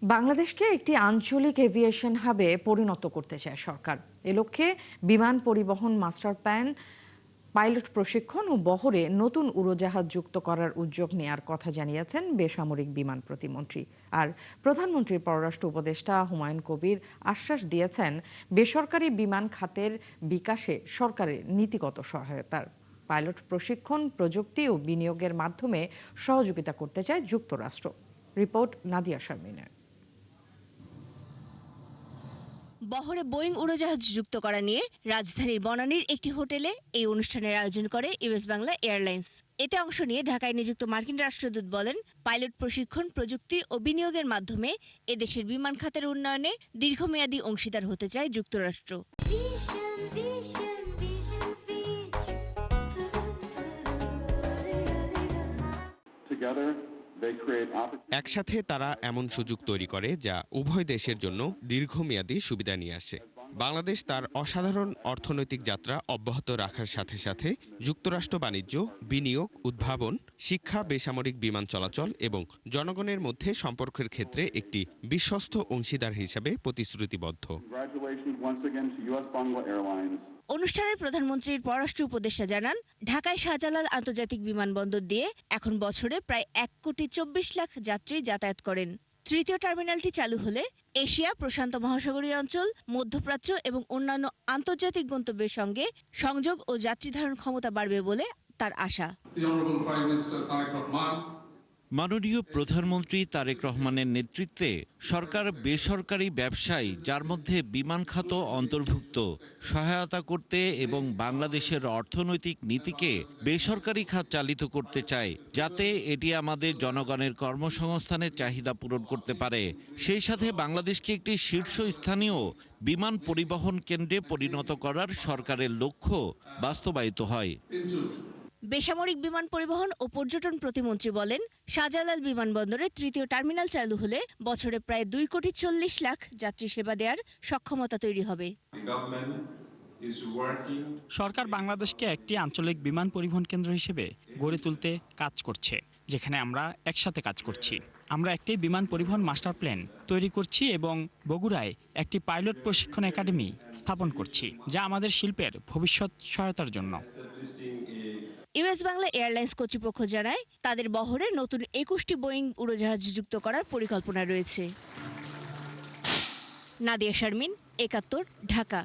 বাংলাদেশকে একটি আঞ্চলিক এভিয়েশন হাবে পরিণত করতে চায় সরকার। এ লক্ষ্যে বিমান পরিবহন মাস্টার প্ল্যান, পাইলট প্রশিক্ষণ ও বহরে নতুন উড়োজাহাজ যুক্ত করার উদ্যোগ নেয়ার কথা জানিয়েছেন বেসামরিক বিমান প্রতিমন্ত্রী। আর প্রধানমন্ত্রীর পররাষ্ট্র উপদেষ্টা হুমায়ুন কবির আশ্বাস দিয়েছেন বেসরকারি বিমান খাতের বিকাশে সরকারের নীতিগত সহায়তার। পাইলট প্রশিক্ষণ, প্রযুক্তি ও বিনিয়োগের মাধ্যমে সহযোগিতা করতে চায় যুক্তরাষ্ট্র। রিপোর্ট নাদিয়া শারমিনের। বহরে বোয়িং উড়োজাহাজ যুক্ত করা নিয়ে রাজধানীর বনানীর একটি হোটেলে এই অনুষ্ঠানের আয়োজন করে ইউএস বাংলা এয়ারলাইন্স। এতে অংশ নিয়ে ঢাকায় নিযুক্ত মার্কিন রাষ্ট্রদূত বলেন, পাইলট প্রশিক্ষণ, প্রযুক্তি ও বিনিয়োগের মাধ্যমে এদেশের বিমান খাতের উন্নয়নে দীর্ঘমেয়াদী অংশীদার হতে চায় যুক্তরাষ্ট্র। একসাথে তারা এমন সুযোগ তৈরি করে যা উভয় দেশের জন্য দীর্ঘমেয়াদী সুবিধা নিয়ে আসে। বাংলাদেশ তার অসাধারণ অর্থনৈতিক যাত্রা অব্যাহত রাখার সাথে সাথে যুক্তরাষ্ট্র বাণিজ্য, বিনিয়োগ, উদ্ভাবন, শিক্ষা, বেসামরিক বিমান চলাচল এবং জনগণের মধ্যে সম্পর্কের ক্ষেত্রে একটি বিশ্বস্ত অংশীদার হিসাবে প্রতিশ্রুতিবদ্ধ। অনুষ্ঠানের প্রধানমন্ত্রীর পররাষ্ট্র উপদেষ্টা জানান, ঢাকায় শাহজালাল আন্তর্জাতিক বিমানবন্দর দিয়ে এখন বছরে প্রায় 1,24,00,000 যাত্রী যাতায়াত করেন। তৃতীয় টার্মিনালটি চালু হলে এশিয়া, প্রশান্ত মহাসাগরীয় অঞ্চল, মধ্যপ্রাচ্য এবং অন্যান্য আন্তর্জাতিক গন্তব্যের সঙ্গে সংযোগ ও যাত্রী ধারণ ক্ষমতা বাড়বে বলে তার আশা। মাননীয় প্রধানমন্ত্রী তারেক রহমানের নেতৃত্বে সরকার বেসরকারি ব্যবসায়, যার মধ্যে বিমান খাত অন্তর্ভুক্ত, সহায়তা করতে এবং বাংলাদেশের অর্থনৈতিক নীতিকে বেসরকারি খাত চালিত করতে চায়, যাতে এটি আমাদের জনগণের কর্মসংস্থানের চাহিদা পূরণ করতে পারে। সেই সাথে বাংলাদেশকে একটি শীর্ষস্থানীয় বিমান পরিবহন কেন্দ্রে পরিণত করার সরকারের লক্ষ্য বাস্তবায়িত হয়। বেসামরিক বিমান পরিবহন ও পর্যটন প্রতিমন্ত্রী বলেন, শাহজালাল বিমানবন্দরে তৃতীয় টার্মিনাল চালু হলে বছরে প্রায় 2,40,00,000 যাত্রী সেবা দেওয়ার সক্ষমতা তৈরি হবে। সরকার বাংলাদেশকে একটি আঞ্চলিক বিমান পরিবহন কেন্দ্র হিসেবে গড়ে তুলতে কাজ করছে, যেখানে আমরা একসাথে কাজ করছি। আমরা একটি বিমান পরিবহন মাস্টার প্ল্যান তৈরি করছি এবং বগুড়ায় একটি পাইলট প্রশিক্ষণ একাডেমি স্থাপন করছি, যা আমাদের শিল্পের ভবিষ্যৎ সহায়তার জন্য। ইউএস বাংলা এয়ারলাইন্স কর্তৃপক্ষ জানায়, তাদের বহরে নতুন 21টি বোয়িং উড়োজাহাজ যুক্ত করার পরিকল্পনা রয়েছে। নাদিয়া শারমিন, 71, ঢাকা।